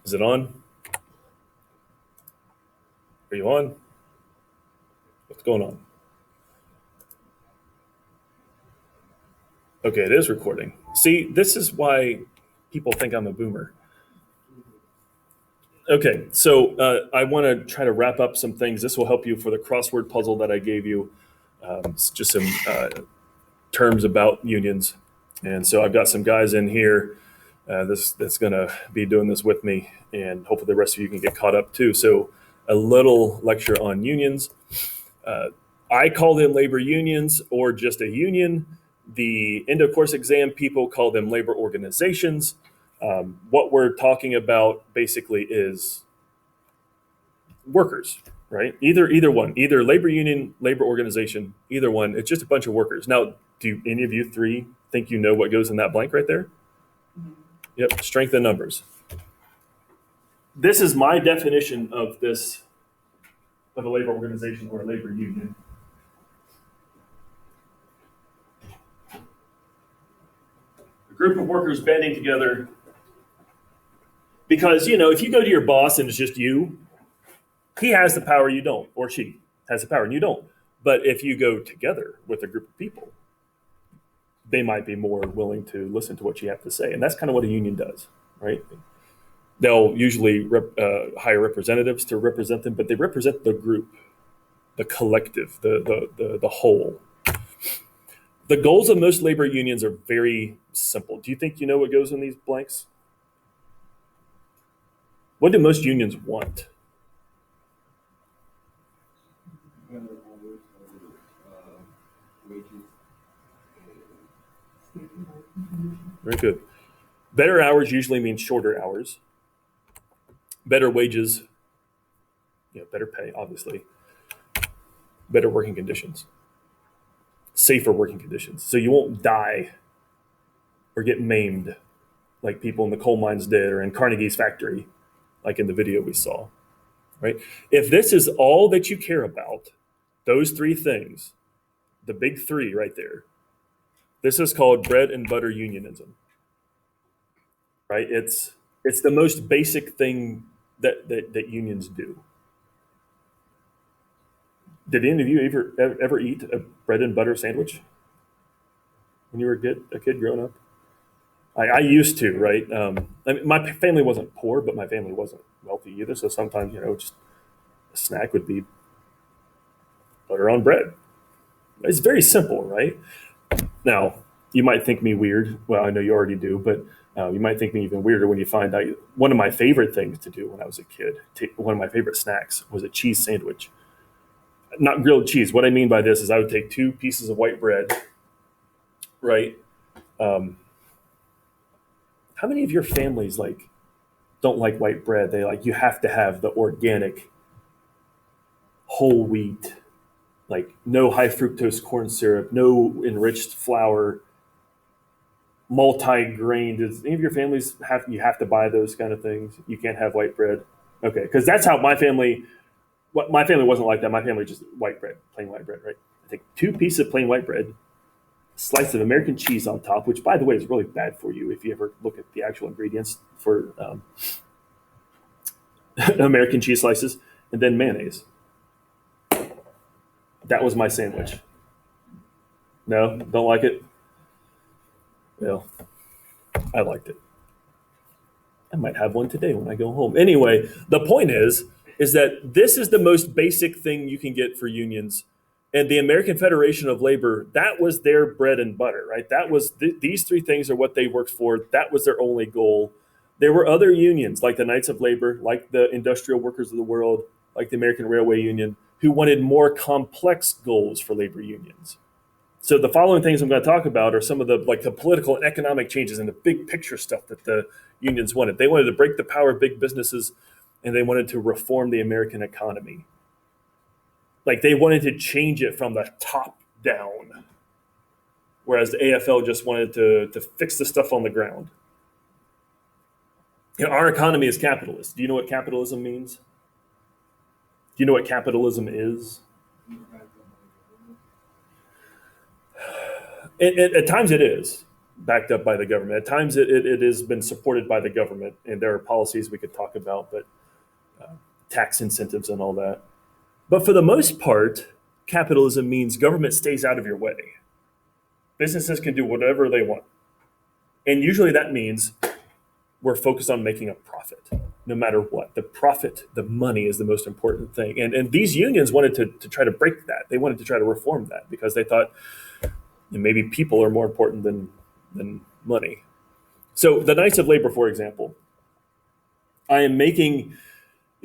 Is it on? Are you on? What's going on? Okay, it is recording. See, this is why people think I'm a boomer. Okay, so I want to try to wrap up some things. This will help you for the crossword puzzle that I gave you. It's just some terms about unions. And so I've got some guys in here that's going to be doing this with me, and hopefully the rest of you can get caught up too. So a little lecture on unions. I call them labor unions or just a union. The end of course exam people call them labor organizations. What we're talking about basically is workers, right? Either one, either labor union, labor organization, either one. It's just a bunch of workers. Now, do any of you three think you know what goes in that blank right there? Yep, strength in numbers. This is my definition of this, of a labor organization or a labor union. A group of workers banding together because, if you go to your boss and it's just you, he has the power, you don't, or she has the power and you don't. But if you go together with a group of people, they might be more willing to listen to what you have to say. And that's kind of what a union does, right? They'll usually hire representatives to represent them, but they represent the group, the collective, the whole. The goals of most labor unions are very simple. Do you think you know what goes in these blanks? What do most unions want? Very good. Better hours usually means shorter hours. Better wages, better pay, obviously. Better working conditions. Safer working conditions. So you won't die or get maimed like people in the coal mines did or in Carnegie's factory, like in the video we saw, right? If this is all that you care about, those three things, the big three right there, this is called bread and butter unionism, right? It's the most basic thing that unions do. Did any of you ever eat a bread and butter sandwich when you were a kid growing up? I used to, right? I mean, my family wasn't poor, but my family wasn't wealthy either. So sometimes, just a snack would be butter on bread. It's very simple, right? Now, you might think me weird. Well, I know you already do, but you might think me even weirder when you find out one of my favorite things to do when I was a kid, one of my favorite snacks was a cheese sandwich. Not grilled cheese. What I mean by this is I would take two pieces of white bread, right? Um, how many of your families don't like white bread? They you have to have the organic whole wheat, like no high fructose corn syrup, no enriched flour, multi-grain. Does any of your families have to buy those kind of things? You can't have white bread. Okay, because that's how my family. What my family wasn't like that. My family just white bread, plain white bread, right? I take two pieces of plain white bread, slice of American cheese on top, which by the way is really bad for you if you ever look at the actual ingredients for American cheese slices, and then mayonnaise. That was my sandwich. No, don't like it. Well, I liked it. I might have one today when I go home. Anyway, the point is that this is the most basic thing you can get for unions. And the American Federation of Labor, that was their bread and butter, right? That was these three things are what they worked for. That was their only goal. There were other unions like the Knights of Labor, like the Industrial Workers of the World, like the American Railway Union, who wanted more complex goals for labor unions. So the following things I'm going to talk about are some of the political and economic changes and the big picture stuff that the unions wanted. They wanted to break the power of big businesses, and they wanted to reform the American economy. Like they wanted to change it from the top down, whereas the AFL just wanted to fix the stuff on the ground. Our economy is capitalist. Do you know what capitalism means? Do you know what capitalism is? At times it is, backed up by the government. At times, it has been supported by the government, and there are policies we could talk about, but tax incentives and all that. But for the most part, capitalism means government stays out of your way. Businesses can do whatever they want. And usually that means we're focused on making a profit, no matter what. The profit, the money is the most important thing. And these unions wanted to try to break that. They wanted to try to reform that because they thought maybe people are more important than money. So the Knights of Labor, for example, I am making,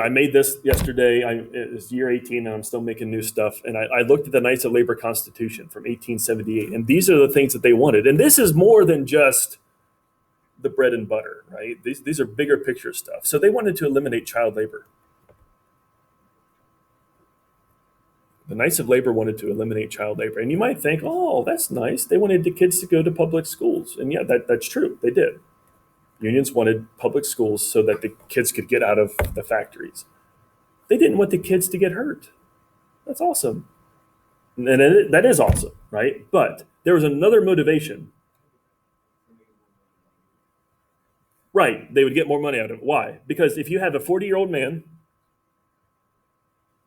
I made this yesterday. It's year 18 and I'm still making new stuff. And I looked at the Knights of Labor Constitution from 1878. And these are the things that they wanted. And this is more than just the bread and butter, right? These are bigger picture stuff. So they wanted to eliminate child labor. The Knights of Labor wanted to eliminate child labor. And you might think, oh, that's nice. They wanted the kids to go to public schools. And yeah, that's true. They did. Unions wanted public schools so that the kids could get out of the factories. They didn't want the kids to get hurt. That's awesome. And that is awesome, right? But there was another motivation. Right, they would get more money out of it. Why? Because if you have a 40-year-old man,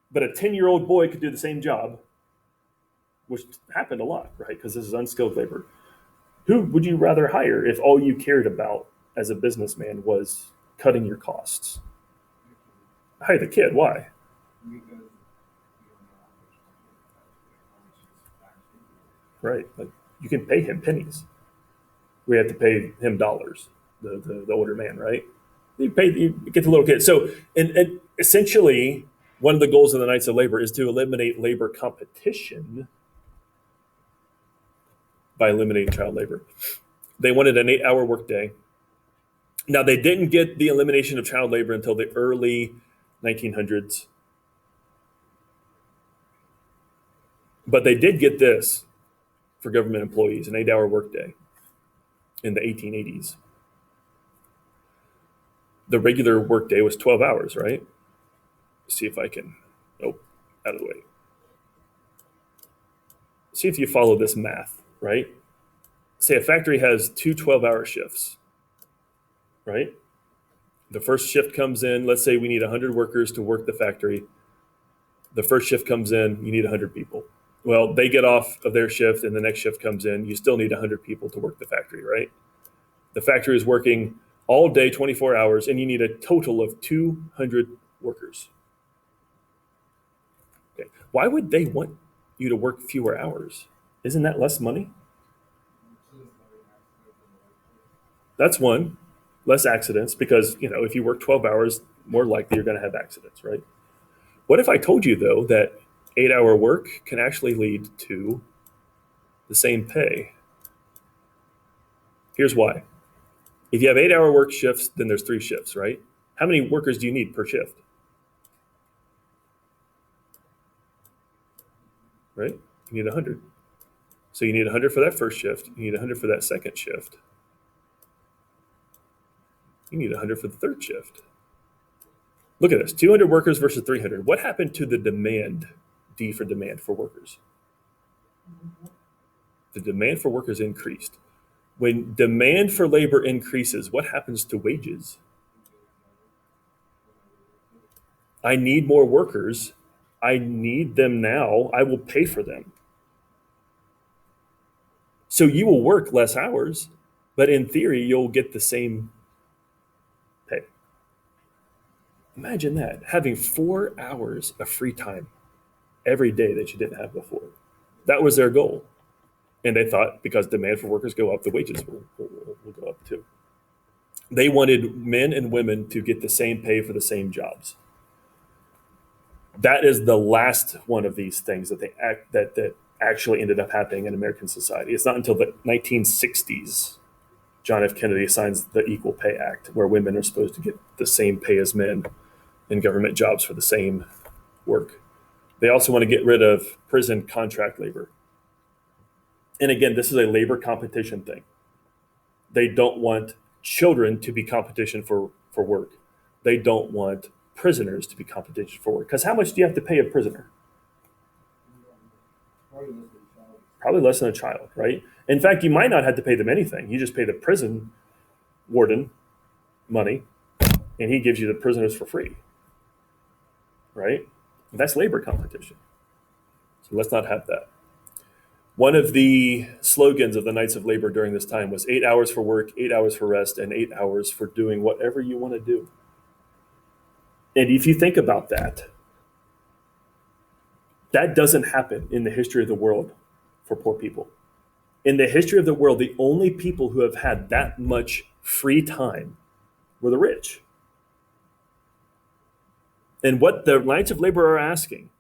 but a 10-year-old boy could do the same job, which happened a lot, right? Because this is unskilled labor. Who would you rather hire if all you cared about as a businessman was cutting your costs? Hire the kid. Why? Right. Like you can pay him pennies. We have to pay him dollars. The older man, right? You get the little kid. So, and essentially, one of the goals of the Knights of Labor is to eliminate labor competition by eliminating child labor. They wanted an 8-hour workday. Now, they didn't get the elimination of child labor until the early 1900s. But they did get this for government employees, an 8-hour workday in the 1880s. The regular workday was 12 hours, right? See if I can, out of the way. See if you follow this math, right? Say a factory has two 12-hour shifts, right? The first shift comes in, let's say we need 100 workers to work the factory. The first shift comes in, you need 100 people. Well, they get off of their shift and the next shift comes in, you still need 100 people to work the factory, right? The factory is working all day, 24 hours, and you need a total of 200 workers. Okay. Why would they want you to work fewer hours? Isn't that less money? That's one. Less accidents, because if you work 12 hours, more likely you're going to have accidents, right? What if I told you, though, that 8-hour work can actually lead to the same pay? Here's why. If you have 8-hour work shifts, then there's 3 shifts, right? How many workers do you need per shift? Right? You need 100. So you need 100 for that first shift. You need 100 for that second shift. You need 100 for the third shift. Look at this, 200 workers versus 300. What happened to the demand, D for demand, for workers? The demand for workers increased. When demand for labor increases, what happens to wages? I need more workers. I need them now. I will pay for them. So you will work less hours, but in theory, you'll get the same pay. Imagine that, having 4 hours of free time every day that you didn't have before. That was their goal. And they thought because demand for workers go up, the wages will go up too. They wanted men and women to get the same pay for the same jobs. That is the last one of these things that actually ended up happening in American society. It's not until the 1960s John F. Kennedy signs the Equal Pay Act, where women are supposed to get the same pay as men in government jobs for the same work. They also want to get rid of prison contract labor. And again, this is a labor competition thing. They don't want children to be competition for work. They don't want prisoners to be competition for work. Because how much do you have to pay a prisoner? probably less than a child, right? In fact, you might not have to pay them anything. You just pay the prison warden money, and he gives you the prisoners for free, right? That's labor competition. So let's not have that. One of the slogans of the Knights of Labor during this time was 8 hours for work, 8 hours for rest, and 8 hours for doing whatever you want to do. And if you think about that, that doesn't happen in the history of the world for poor people. In the history of the world, the only people who have had that much free time were the rich. And what the Knights of Labor are asking,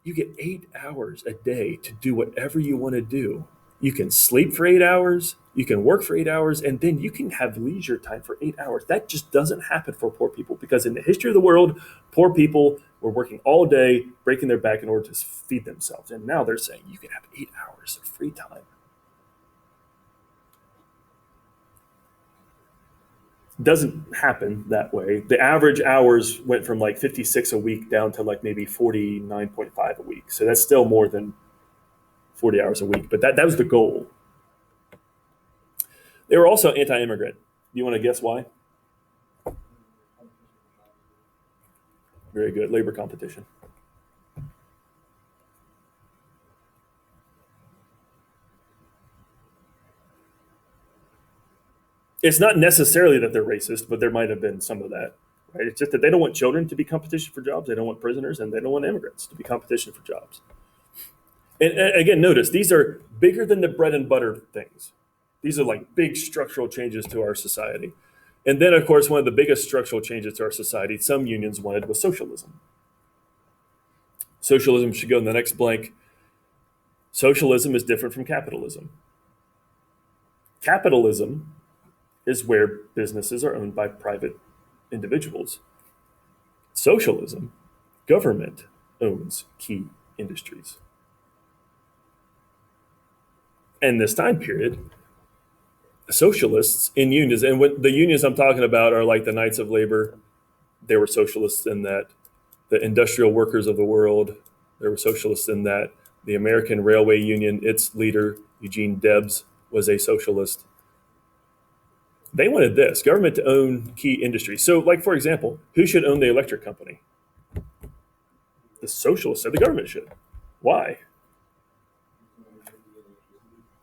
you get 8 hours a day to do whatever you want to do. You can sleep for 8 hours, you can work for 8 hours, and then you can have leisure time for 8 hours. That just doesn't happen for poor people, because in the history of the world, poor people were working all day, breaking their back in order to feed themselves. And now they're saying you can have 8 hours of free time. Doesn't happen that way. The average hours went from like 56 a week down to like maybe 49.5 a week. So that's still more than 40 hours a week, but that was the goal. They were also anti-immigrant. Do you want to guess why? Very good. Labor competition. It's not necessarily that they're racist, but there might have been some of that. Right? It's just that they don't want children to be competition for jobs. They don't want prisoners, and they don't want immigrants to be competition for jobs. And again, notice these are bigger than the bread and butter things. These are like big structural changes to our society. And then, of course, one of the biggest structural changes to our society some unions wanted was socialism. Socialism should go in the next blank. Socialism is different from capitalism. Capitalism is where businesses are owned by private individuals. Socialism, government owns key industries. In this time period, socialists in unions, and when the unions I'm talking about are like the Knights of Labor, they were socialists in that. The industrial workers of the world, they were socialists in that. The American Railway Union, its leader, Eugene Debs, was a socialist. They wanted this government to own key industries. So, like, for example, who should own the electric company? The socialists said the government should. Why?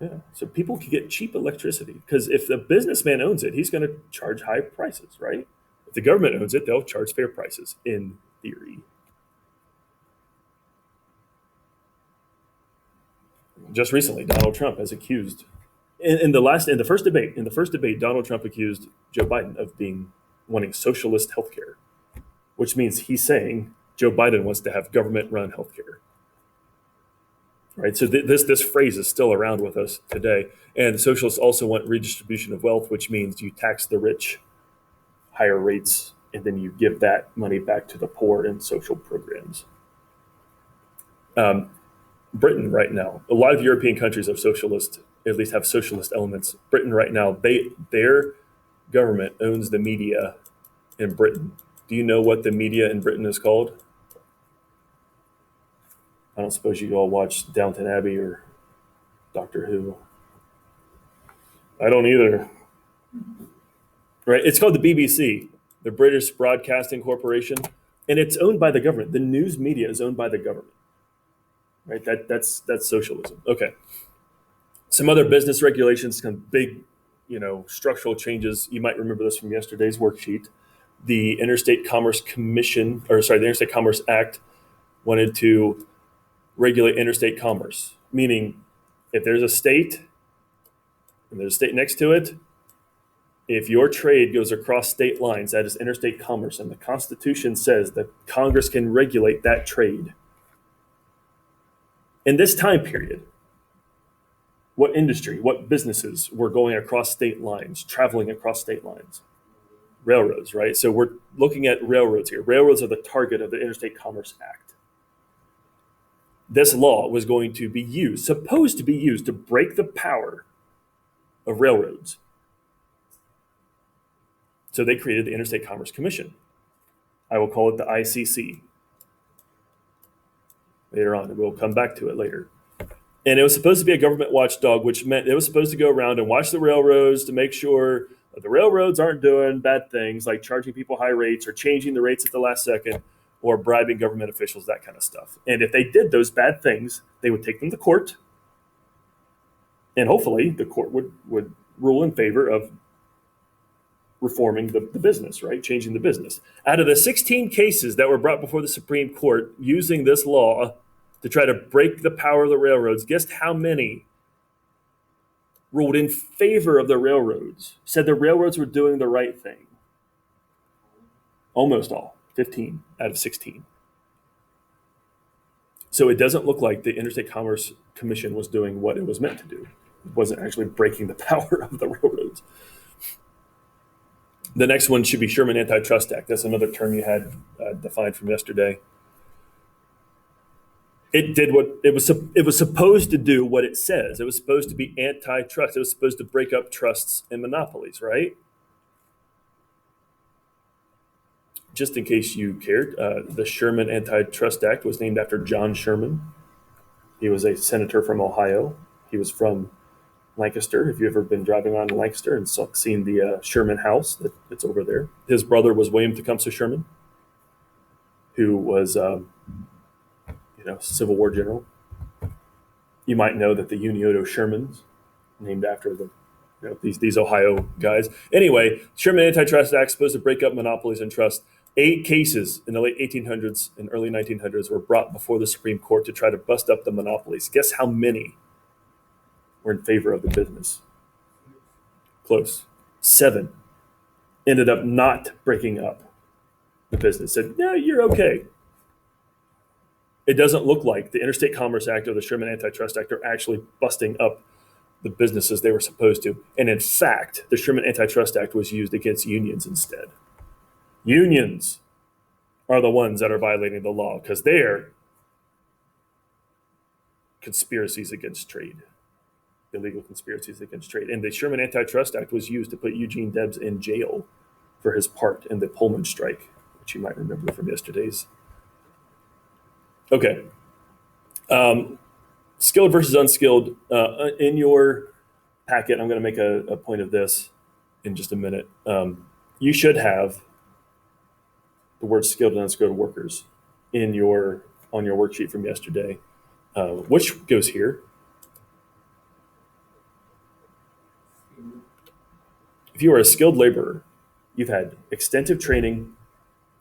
Yeah, so people can get cheap electricity, because if the businessman owns it, he's going to charge high prices, right? If the government owns it, they'll charge fair prices, in theory. Just recently, Donald Trump has accused, in the first debate, Donald Trump accused Joe Biden of wanting socialist healthcare, which means he's saying Joe Biden wants to have government-run healthcare. Right, so this phrase is still around with us today. And socialists also want redistribution of wealth, which means you tax the rich, higher rates, and then you give that money back to the poor in social programs. Britain right now, a lot of European countries are socialist, at least have socialist elements. Britain right now, their government owns the media in Britain. Do you know what the media in Britain is called? I don't suppose you all watch Downton Abbey or Doctor Who. I don't either. Right? It's called the BBC, the British Broadcasting Corporation, and it's owned by the government. The news media is owned by the government. Right? That's socialism. Okay. Some other business regulations, some big, structural changes. You might remember this from yesterday's worksheet. The Interstate Commerce Commission, the Interstate Commerce Act wanted to regulate interstate commerce, meaning if there's a state and there's a state next to it, if your trade goes across state lines, that is interstate commerce, and the Constitution says that Congress can regulate that trade. In this time period, what industry, what businesses were going across state lines, traveling across state lines? Railroads, right? So we're looking at railroads here. Railroads are the target of the Interstate Commerce Act. This law was going to be supposed to be used to break the power of railroads. So they created the Interstate Commerce Commission. I will call it the ICC later on, and we'll come back to it later. And it was supposed to be a government watchdog, which meant it was supposed to go around and watch the railroads to make sure that the railroads aren't doing bad things like charging people high rates or changing the rates at the last second or bribing government officials, that kind of stuff. And if they did those bad things, they would take them to court. And hopefully the court would rule in favor of reforming the business, right? Changing the business. Out of the 16 cases that were brought before the Supreme Court using this law to try to break the power of the railroads, guess how many ruled in favor of the railroads, said the railroads were doing the right thing? Almost all, 15 out of 16. So it doesn't look like the Interstate Commerce Commission was doing what it was meant to do. It wasn't actually breaking the power of the railroads. The next one should be Sherman Antitrust Act. That's another term you had defined from yesterday. It did what it was supposed to do. What it says, it was supposed to be antitrust. It was supposed to break up trusts and monopolies, right? Just in case you cared, the Sherman Antitrust Act was named after John Sherman. He was a senator from Ohio. He was from Lancaster. If you've ever been driving around Lancaster and seen the Sherman House that's over there, his brother was William Tecumseh Sherman, who was Civil War general. You might know that the Unioto Shermans, named after these Ohio guys. Anyway, Sherman Antitrust Act supposed to break up monopolies and trust. 8 cases in the late 1800s and early 1900s were brought before the Supreme Court to try to bust up the monopolies. Guess how many were in favor of the business? Close. 7 ended up not breaking up the business. Said, no, you're okay. It doesn't look like the Interstate Commerce Act or the Sherman Antitrust Act are actually busting up the businesses they were supposed to. And in fact, the Sherman Antitrust Act was used against unions instead. Unions are the ones that are violating the law because they're conspiracies against trade, illegal conspiracies against trade. And the Sherman Antitrust Act was used to put Eugene Debs in jail for his part in the Pullman strike, which you might remember from yesterday's. Okay. Skilled versus unskilled. In your packet, I'm going to make a point of this in just a minute. You should have the word skilled and unskilled workers on your worksheet from yesterday, which goes here. If you are a skilled laborer, you've had extensive training,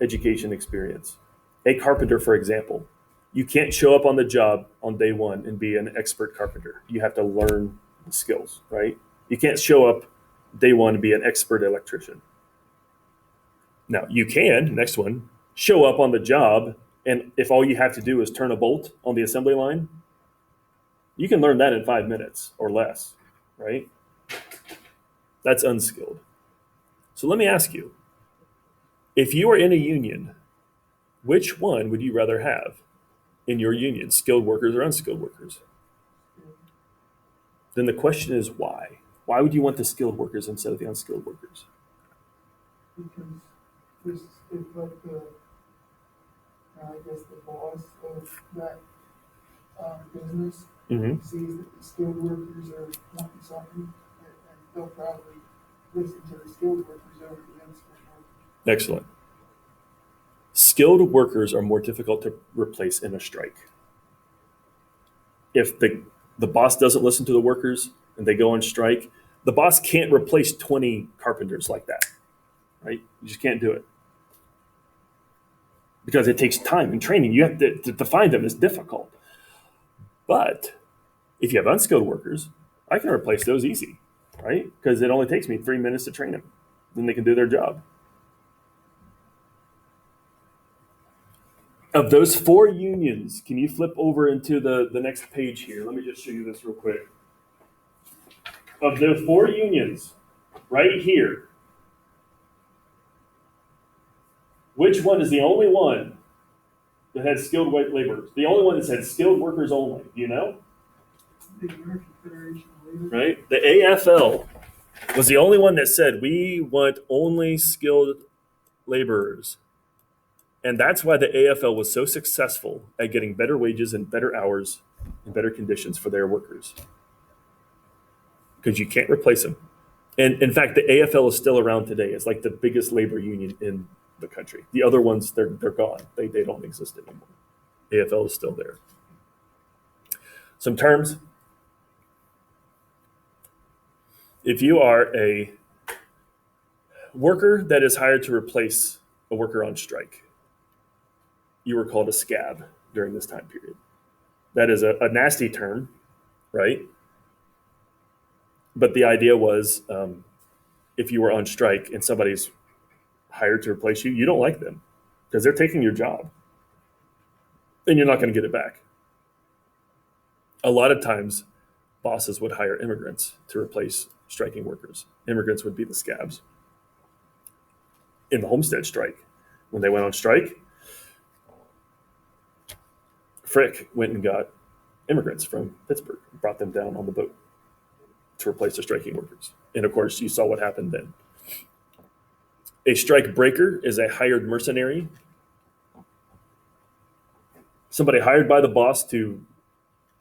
education, experience. A carpenter, for example, you can't show up on the job on day one and be an expert carpenter. You have to learn the skills, right? You can't show up day one and be an expert electrician. Now, you can, next one, show up on the job, and if all you have to do is turn a bolt on the assembly line, you can learn that in 5 minutes or less, right? That's unskilled. So let me ask you, if you are in a union, which one would you rather have in your union, skilled workers or unskilled workers? Then the question is why? Why would you want the skilled workers instead of the unskilled workers? Because this is like the boss of that business sees that the skilled workers are wanting something, and they'll probably listen to the skilled workers over the unskilled workers. Excellent. Skilled workers are more difficult to replace in a strike. If the boss doesn't listen to the workers and they go on strike, the boss can't replace 20 carpenters like that, right? You just can't do it. Because it takes time and training. You have to find them is difficult. But if you have unskilled workers, I can replace those easy, right? Because it only takes me 3 minutes to train them. Then they can do their job. Of those 4 unions, can you flip over into the next page here? Let me just show you this real quick. Of the 4 unions, right here, which one is the only one that had skilled laborers? The only one that said skilled workers only. Do you know? The American Federation of Labor. Right? The AFL was the only one that said we want only skilled laborers. And that's why the AFL was so successful at getting better wages and better hours and better conditions for their workers. Because you can't replace them. And in fact, the AFL is still around today. It's like the biggest labor union in the country. The other ones, they're gone. They don't exist anymore. AFL is still there. Some terms. If you are a worker that is hired to replace a worker on strike, you were called a scab during this time period. That is a nasty term, right? But the idea was if you were on strike and somebody's hired to replace you, you don't like them because they're taking your job and you're not going to get it back. A lot of times, bosses would hire immigrants to replace striking workers. Immigrants would be the scabs. In the Homestead strike, when they went on strike, Frick went and got immigrants from Pittsburgh and brought them down on the boat to replace the striking workers. And of course, you saw what happened then. A strike breaker is a hired mercenary, somebody hired by the boss to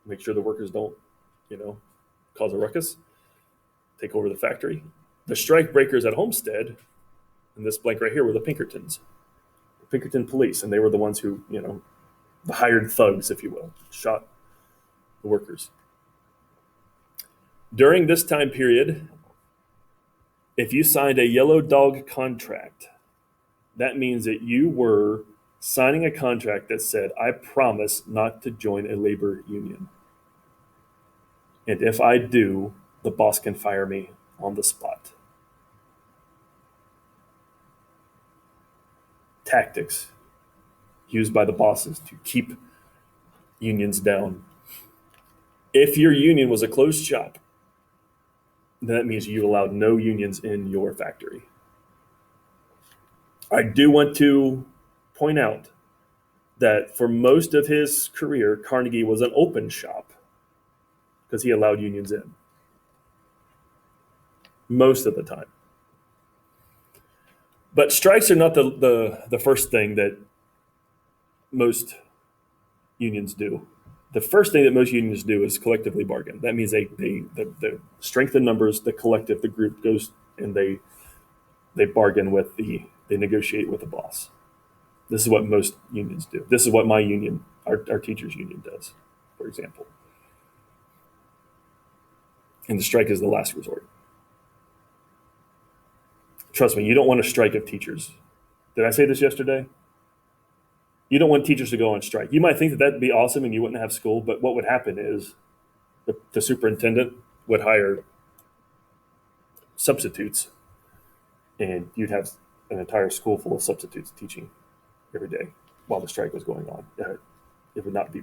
make sure the workers don't, cause a ruckus, take over the factory. The strike breakers at Homestead, in this blank right here, were the Pinkertons, the Pinkerton police, and they were the ones who, the hired thugs, if you will, shot the workers. During this time period, if you signed a yellow dog contract, that means that you were signing a contract that said, I promise not to join a labor union. And if I do, the boss can fire me on the spot. Tactics used by the bosses to keep unions down. If your union was a closed shop, then that means you allowed no unions in your factory. I do want to point out that for most of his career, Carnegie was an open shop because he allowed unions in most of the time. But strikes are not the first thing that most unions do. The first thing that most unions do is collectively bargain. That means the strength in numbers, the collective, the group goes and they bargain with they negotiate with the boss. This is what most unions do. This is what my union, our teachers union does, for example. And the strike is the last resort. Trust me, you don't want a strike of teachers. Did I say this yesterday? You don't want teachers to go on strike. You might think that that'd be awesome and you wouldn't have school, but what would happen is the superintendent would hire substitutes and you'd have an entire school full of substitutes teaching every day while the strike was going on. It would not be,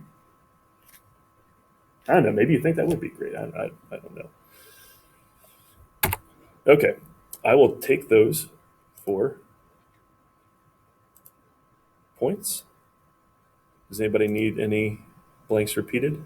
I don't know, maybe you think that would be great. I don't know. Okay, I will take those for points. Does anybody need any blanks repeated?